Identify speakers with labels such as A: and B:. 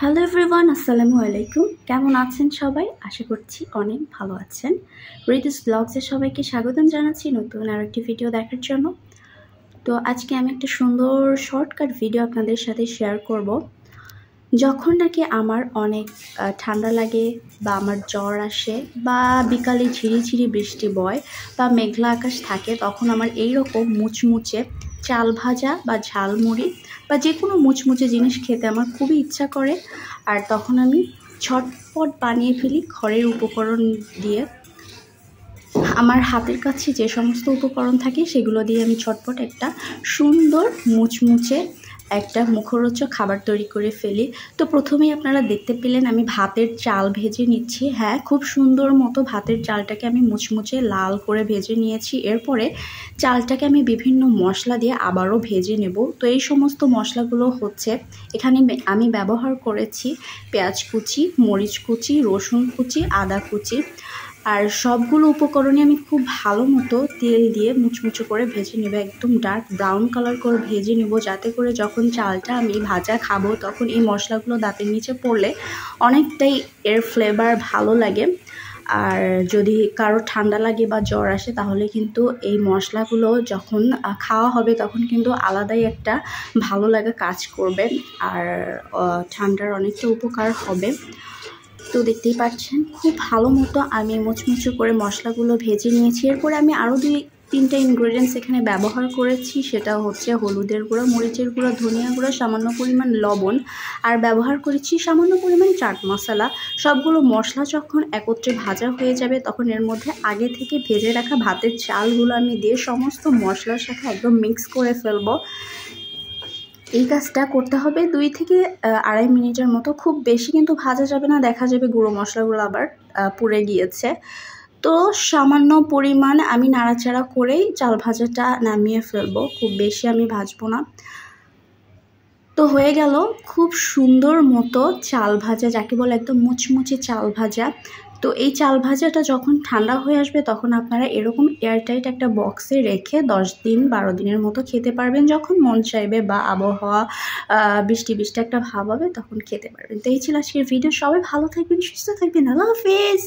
A: Hello everyone, আসসালামু আলাইকুম। কেমন আছেন সবাই? আশা করছি অনেক ভালো আছেন। রিদিস ব্লগসে সবাইকে স্বাগতম জানাচ্ছি নতুন আরেকটি ভিডিও দেখার জন্য। তো আজকে আমি একটা সুন্দর শর্টকাট ভিডিও আপনাদের সাথে শেয়ার করব। যখন নাকি আমার অনেক ঠান্ডা লাগে বা আমার জ্বর আসে বা বিকালে ঝিরিঝিরি বৃষ্টি বয় বা মেঘলা আকাশ থাকে, তখন আমার এইরকম মুচমুচে চাল ভাজা বা ঝালমুড়ি বা যে কোনো মুচমুচে জিনিস খেতে আমার খুবই ইচ্ছা করে। আর তখন আমি ঝটপট বানিয়ে ফেলি ঘরের উপকরণ দিয়ে। আমার হাতের কাছে যে সমস্ত উপকরণ থাকে সেগুলো দিয়ে আমি ঝটপট একটা সুন্দর মুচমুচে একটা মুখরোচক খাবার তৈরি করে ফেলি। তো প্রথমেই আপনারা দেখতে পেলেন আমি ভাতের চাল ভেজে নিচ্ছি। হ্যাঁ, খুব সুন্দর মতো ভাতের চালটাকে আমি মুচমুচে লাল করে ভেজে নিয়েছি। এরপরে চালটাকে আমি বিভিন্ন মশলা দিয়ে আবারও ভেজে নেব। তো এই সমস্ত মশলাগুলো হচ্ছে, এখানে আমি ব্যবহার করেছি পেঁয়াজ কুচি, মরিচ কুচি, রসুন কুচি, আদা কুচি। আর সবগুলো উপকরণই আমি খুব ভালো মতো তেল দিয়ে মুচমুচো করে ভেজে নেব, একদম ডার্ক ব্রাউন কালার করে ভেজে নেব, যাতে করে যখন চালটা আমি ভাজা খাবো তখন এই মশলাগুলো দাঁতের নিচে পড়লে অনেকটাই এর ফ্লেভার ভালো লাগে। আর যদি কারো ঠান্ডা লাগে বা জ্বর আসে তাহলে কিন্তু এই মশলাগুলো যখন খাওয়া হবে তখন কিন্তু আলাদাই একটা ভালো লাগা কাজ করবে আর ঠান্ডার অনেকটা উপকার হবে। তো দেখতেই পাচ্ছেন খুব ভালো মতো আমি মুচমুচো করে মশলাগুলো ভেজে নিয়েছি। এরপরে আমি আরও 2-3টা ইনগ্রেডিয়েন্টস এখানে ব্যবহার করেছি, সেটা হচ্ছে হলুদের গুঁড়া, মরিচের গুঁড়া, ধনিয়া গুঁড়া, সামান্য পরিমাণ লবণ, আর ব্যবহার করেছি সামান্য পরিমাণ চাট মশলা। সবগুলো মশলা যখন একত্রে ভাজা হয়ে যাবে তখন এর মধ্যে আগে থেকে ভেজে রাখা ভাতের চালগুলো আমি দিয়ে সমস্ত মশলার সাথে একদম মিক্স করে ফেলবো। এই কাজটা করতে হবে 2 থেকে আড়াই মিনিটের মতো। খুব বেশি কিন্তু ভাজা যাবে না, দেখা যাবে গুঁড়ো মশলাগুলো আবার পুড়ে গিয়েছে। তো সামান্য পরিমাণ আমি নাড়াচাড়া করেই চাল ভাজাটা নামিয়ে ফেলবো, খুব বেশি আমি ভাজবো না। তো হয়ে গেল খুব সুন্দর মতো চাল ভাজা, যাকে বলে একদম মুচমুচে চাল ভাজা। তো এই চাল ভাজাটা যখন ঠান্ডা হয়ে আসবে তখন আপনারা এরকম এয়ারটাইট একটা বক্সে রেখে 10-12 দিনের মতো খেতে পারবেন, যখন মন চাইবে বা আবহাওয়া বৃষ্টি বৃষ্টি একটা ভাব হবে তখন খেতে পারবেন। তো এই ছিল আজকের ভিডিও। সবাই ভালো থাকবেন, সুস্থ থাকবেন। আল্লাহ হাফেজ।